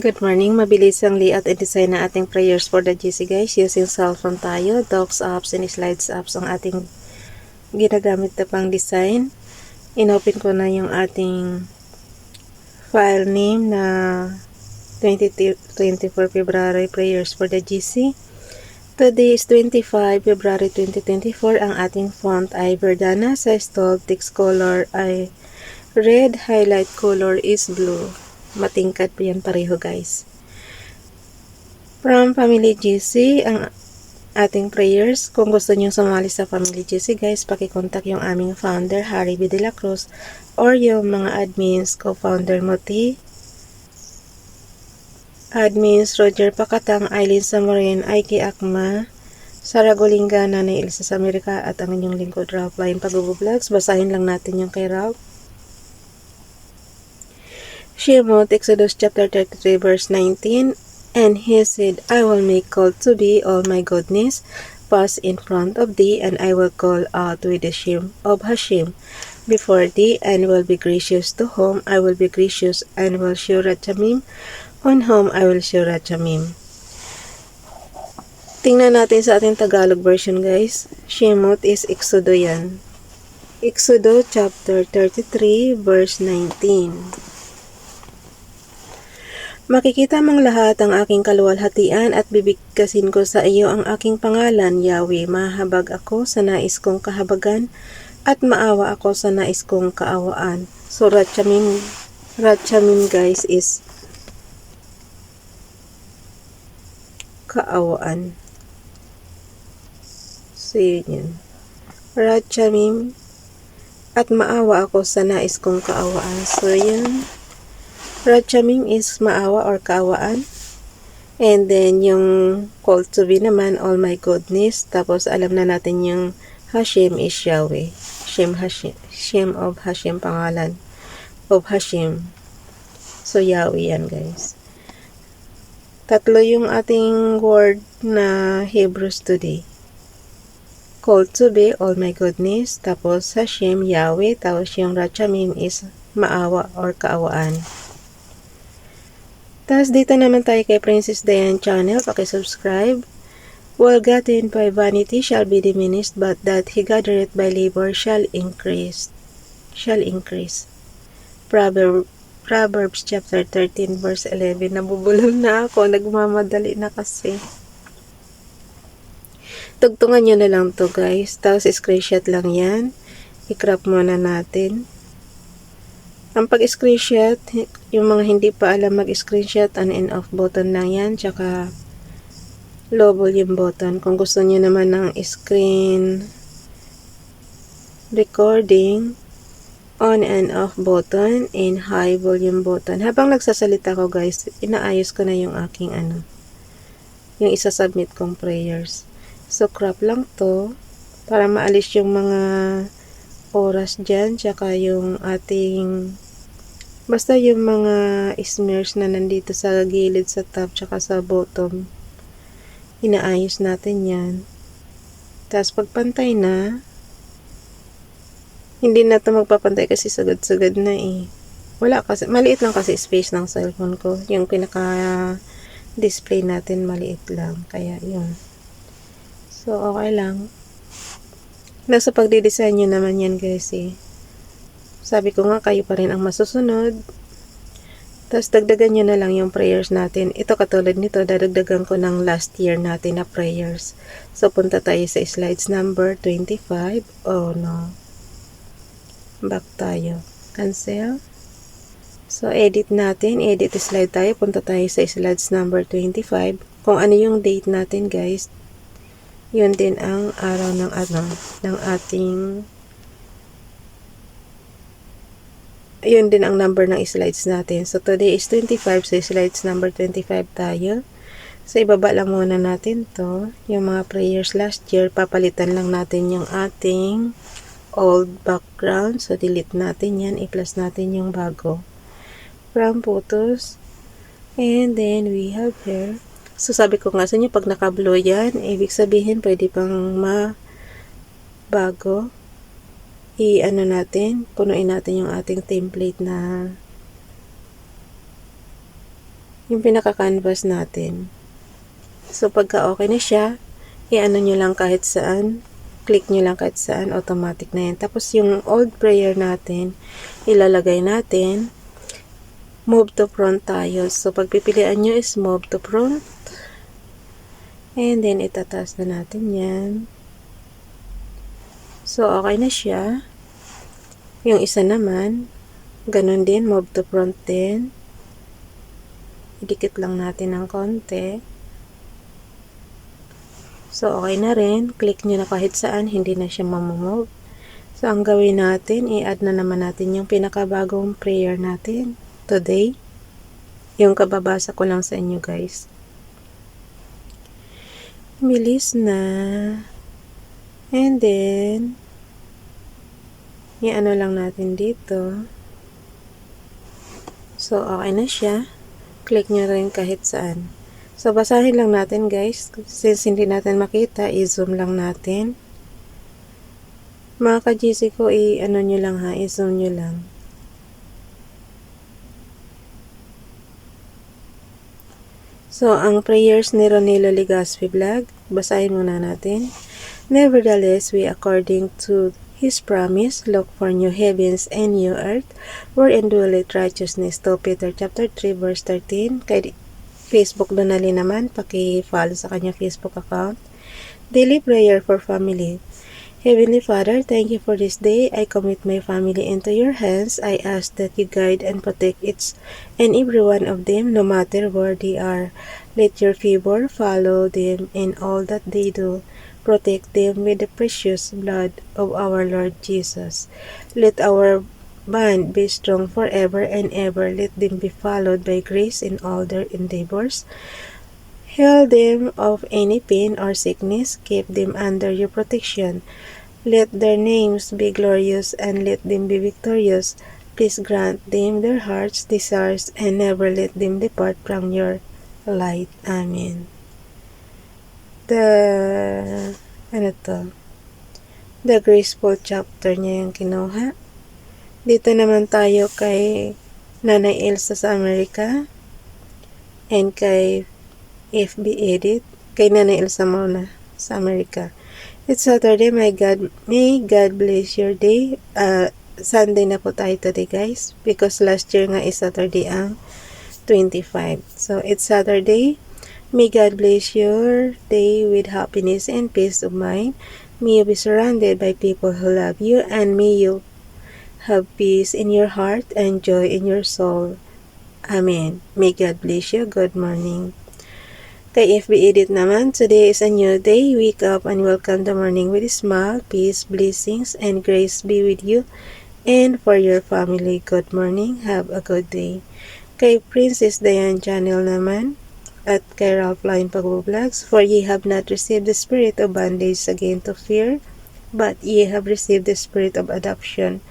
Good morning. Mabilis ang layout and design na ating prayers for the GC guys. Using cellphone tayo, docs apps and slides apps ang ating ginagamit na pang design. Inopen ko na yung ating file name na 24 February prayers for the GC. Today is 25 February 2024. Ang ating font ay Verdana. Size 12. Text color ay red. Highlight color is blue. Matingkad pa yan pareho guys. From Family GC, ang ating prayers. Kung gusto nyo sumali sa Family GC guys, pakicontact yung aming founder, Harry B. De La Cruz, or yung mga admins, co-founder Moti, admins Roger Pakatang, Aileen Samorin, Aiki Akma, Sara Golinga, Nanay Elsa sa Amerika, at ang inyong lingkod Ralph Line Pag-Vlogs. Basahin lang natin yung kay Ralph. Shemot, Exodus chapter 33 verse 19, and he said, I will make called to be all my goodness pass in front of thee, and I will call out with the shame of Hashem before thee, and will be gracious to whom I will be gracious, and will show Rachamim on whom I will show Rachamim. Tingnan natin sa ating Tagalog version guys. Shemot is Exodo yan. Exodo chapter 33 verse 19. Makikita mong lahat ang aking kaluwalhatian at bibigkasin ko sa iyo ang aking pangalan, Yahweh. Mahabag ako sa nais kong kahabagan at maawa ako sa nais kong kaawaan. So, Rachamim guys is kaawaan. So, yun. Rachamim at maawa ako sa nais kong kaawaan. So, yun. Rachamim is maawa or kaawaan. And then, yung call to be naman, all my goodness. Tapos, alam na natin yung Hashem is Yahweh. Shem of Hashem, pangalan of Hashem. So, Yahweh yan, guys. Tatlo yung ating word na Hebrews today. Call to be, all my goodness. Tapos, Hashem, Yahweh. Tapos, yung Rachamim is maawa or kaawaan. Tapos dito naman tayo kay Princess Diane channel, pakisubscribe. Well gotten by vanity shall be diminished, but that he gathereth by labor shall increase. Proverbs chapter 13 verse 11. Nabubulol na ako, nagmamadali na kasi. Tugtungan nyo na lang to guys, tapos screenshot lang yan. I-crop muna natin. Ang pag-screenshot, yung mga hindi pa alam mag-screenshot, on and off button lang yan, tsaka low volume button. Kung gusto niyo naman ng screen recording, on and off button, and high volume button. Habang nagsasalita ko guys, inaayos ko na yung aking yung isasubmit kong prayers. So, crop lang to, para maalis yung mga oras dyan, tsaka yung ating basta yung mga smears na nandito sa gilid, sa top, tsaka sa bottom, inaayos natin yan. Tapos pagpantay na, hindi na ito magpapantay kasi sagad-sagad na wala kasi, maliit lang kasi space ng cellphone ko, yung pinaka display natin maliit lang, kaya yun. So okay lang. Nasa pagdidesign nyo naman yan guys Sabi ko nga, kayo pa rin ang masusunod. Tapos dagdagan nyo na lang yung prayers natin. Ito katulad nito, dadagdagan ko ng last year natin na prayers. So punta tayo sa slides number 25. Oh no. Back tayo. Cancel. So edit natin. Edit slide tayo. Punta tayo sa slides number 25. Kung ano yung date natin guys, yun din ang araw ng ating, yun din ang number ng slides natin. So today is 25, so slides number 25 tayo. So ibaba lang muna natin to, yung mga prayers last year. Papalitan lang natin yung ating old background. So delete natin yan, i-plus natin yung bago. From photos, and then we have here. So, sabi ko nga sa inyo, pag naka-blue yan, ibig sabihin, pwede pang bago. Natin, punuin natin yung ating template na yung pinaka-canvas natin. So, pagka okay na siya, i-ano nyo lang kahit saan, click nyo lang kahit saan, automatic na yan. Tapos, yung old prayer natin, ilalagay natin, move to front tayo. So, pagpipilian nyo is move to front. And then, itataas na natin yan. So, okay na siya. Yung isa naman, ganun din, move to front din. Idikit lang natin ng konti. So, okay na rin. Click nyo na kahit saan, hindi na siya mamamove. So, ang gawin natin, i-add na naman natin yung pinakabagong prayer natin today. Yung kababasa ko lang sa inyo, guys. Bilis na. And then, i-ano lang natin dito. So, okay na siya. Click nyo rin kahit saan. So, basahin lang natin, guys. Since hindi natin makita, i-zoom lang natin. Mga ka-GC ko, i-ano nyo lang ha, i-zoom nyo lang. So, ang prayers ni Ronilo Legaspi Vlog, basahin muna natin. Nevertheless, we according to His promise, look for new heavens and new earth, wherein dwelleth righteousness. 2 Peter chapter 3 verse 13. Kay Facebook Donali naman, paki-follow sa kanya Facebook account. Daily prayer for family. Heavenly Father, thank you for this day. I commit my family into your hands. I ask that you guide and protect each and every one of them, no matter where they are. Let your favor follow them in all that they do. Protect them with the precious blood of our Lord Jesus. Let our bond be strong forever and ever. Let them be followed by grace in all their endeavors. Heal them of any pain or sickness. Keep them under your protection. Let their names be glorious and let them be victorious. Please grant them their heart's desires and never let them depart from your light. Amen. The graceful chapter niya yung kinuha. Dito naman tayo kay Nanay Elsa sa Amerika and kay FB Edit, kay Nanay Elsa muna sa Amerika. It's Saturday, may God bless your day. Sunday na po tayo today, guys, because last year nga is Saturday ang 25. So, it's Saturday. May God bless your day with happiness and peace of mind. May you be surrounded by people who love you, and may you have peace in your heart and joy in your soul. Amen. May God bless you. Good morning. Kay FB Edit naman, today is a new day. Wake up and welcome the morning with a smile. Peace, blessings, and grace be with you and for your family. Good morning. Have a good day. Kay Princess Diane Channel naman, at kay Ralph Line Pagbo-Vlogs, for ye have not received the spirit of bondage again to fear, but ye have received the spirit of adoption,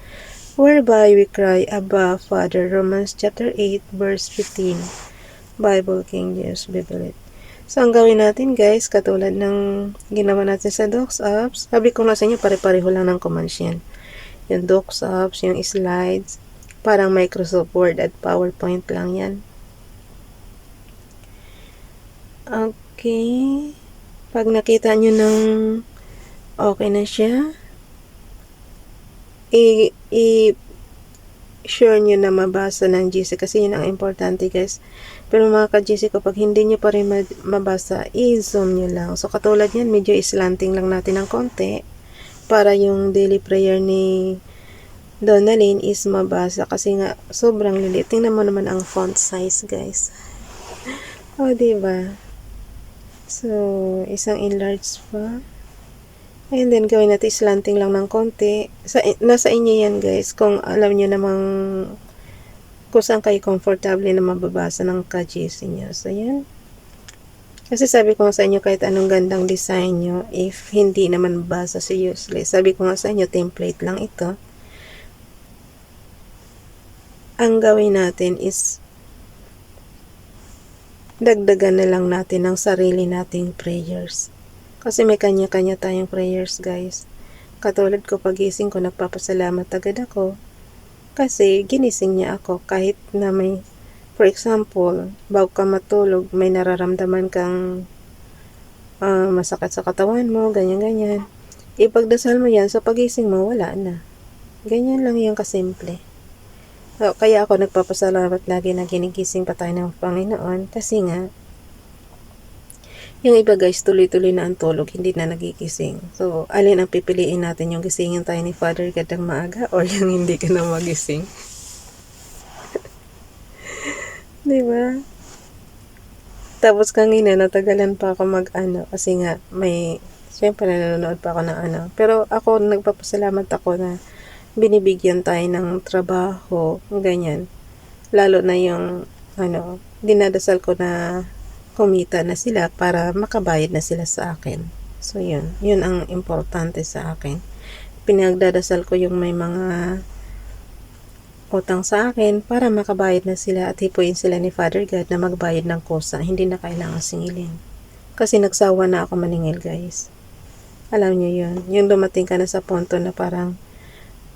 whereby we cry, Abba, Father. Romans chapter 8, verse 15. Bible King James Bible. So, ang gawin natin, guys, katulad ng ginawa natin sa Docs Apps, sabi ko nga sa inyo, pare-pareho lang ng commands yan. Yung Docs Apps, yung slides, parang Microsoft Word at PowerPoint lang yan. Okay. Pag nakita nyo ng okay na siya, sure nyo na mabasa ng GC kasi yun ang importante, guys. Pero mga ka-GC ko, pag hindi nyo pa rin mabasa, i-zoom nyo lang. So, katulad yan, medyo islanting lang natin ng konti para yung daily prayer ni Donalyn is mabasa kasi nga sobrang lilit. Tingnan mo naman ang font size, guys. O, diba? So, isang enlarge pa. And then, gawin natin slanting lang ng konti. Nasa inyo yan, guys. Kung alam nyo namang kung saan kayo komportable na mababasa ng ka-GC nyo. So, yan. Kasi sabi ko nga sa inyo, kahit anong gandang design nyo, if hindi naman mabasa si useless. Sabi ko nga sa inyo, template lang ito. Ang gawin natin is dagdagan na lang natin ang sarili nating prayers. Kasi may kanya-kanya tayong prayers, guys. Katulad ko, pagising ko, nagpapasalamat agad ako. Kasi ginising niya ako kahit na may For example, bago ka matulog, may nararamdaman kang masakit sa katawan mo, ganyan-ganyan. Ipagdasal mo yan, sa pagising mo, wala na. Ganyan lang yung kasimple. So, kaya ako nagpapasalamat lagi na ginigising pa tayo ng Panginoon kasi nga, yung iba guys, tuloy-tuloy na ang tulog, hindi na nagigising. So, alin ang pipiliin natin, yung gisingin tayo ni Father God ng maaga or yung hindi ka na magising? Diba? Tapos kanina, natagalan pa ako mag-ano kasi nga, syempre nanonood pa ako ng ano. Pero ako, nagpapasalamat ako na binibigyan tayo ng trabaho, ganyan. Lalo na yung, dinadasal ko na kumita na sila para makabayad na sila sa akin. So, yun. Yun ang importante sa akin. Pinagdadasal ko yung may mga utang sa akin para makabayad na sila at hipuin sila ni Father God na magbayad ng kusa. Hindi na kailangan singilin. Kasi nagsawa na ako maningil, guys. Alam nyo yun. Yung dumating ka na sa punto na parang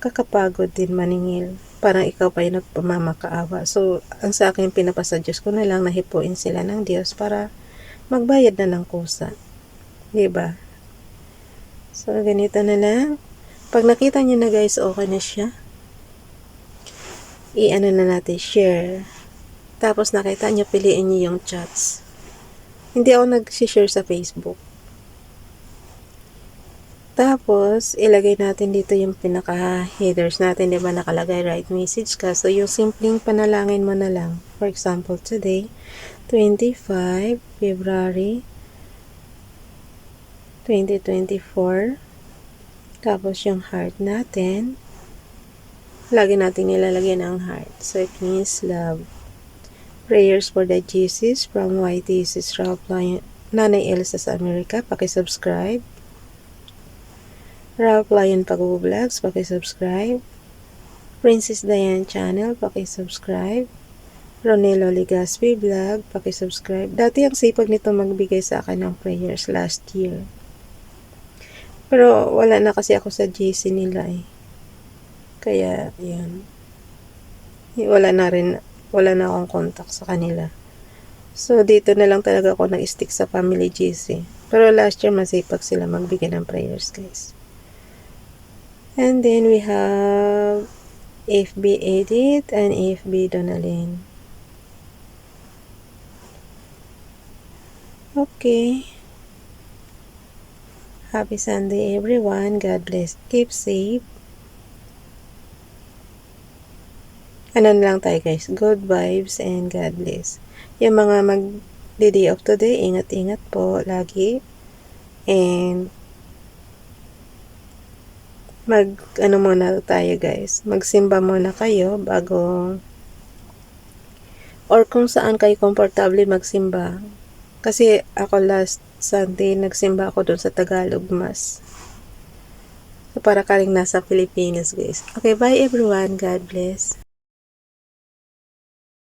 kakapagod din maningil. Parang ikaw pa yung nagpamamakaawa. So, ang sa akin pinapasuggest ko na lang na hipuin sila ng Diyos para magbayad na ng kusa. Diba? So, ganito na lang. Pag nakita nyo na guys, okay na siya. I-ano na natin, share. Tapos nakita nyo, piliin nyo yung chats. Hindi ako nag-share sa Facebook. Tapos, ilagay natin dito yung pinaka-headers natin, di ba, nakalagay right message ka. So, yung simpleng panalangin mo na lang. For example, today, 25 February 2024. Tapos, yung heart natin, lagi natin nilalagyan ng heart. So, it means love. Prayers for the Jesus from YTC's Ralph Lion, Nanay Elsa sa Amerika. Paki-subscribe. Ralph Lion Pag-Vlogs, paki-subscribe. Princess Diane Channel, paki-subscribe. Ronelo Legaspi Vlog, paki-subscribe. Dati ang sipag nito magbigay sa akin ng prayers last year. Pero wala na kasi ako sa GC nila eh. Kaya, yun. Wala na akong contact sa kanila. So, dito na lang talaga ako nag-stick sa family GC. Pero last year, masipag sila magbigay ng prayers, guys. And then, we have FB Edit and FB Donalyn. Okay. Happy Sunday, everyone. God bless. Keep safe. Ano lang tayo, guys. Good vibes and God bless. Yung mga mag-day off today, ingat-ingat po lagi. And muna tayo, guys. Magsimba muna kayo bago or kung saan kayo komportable magsimba. Kasi ako last Sunday, nagsimba ako doon sa Tagalog Mass. So, para ka rin nasa Pilipinas, guys. Okay, bye everyone. God bless.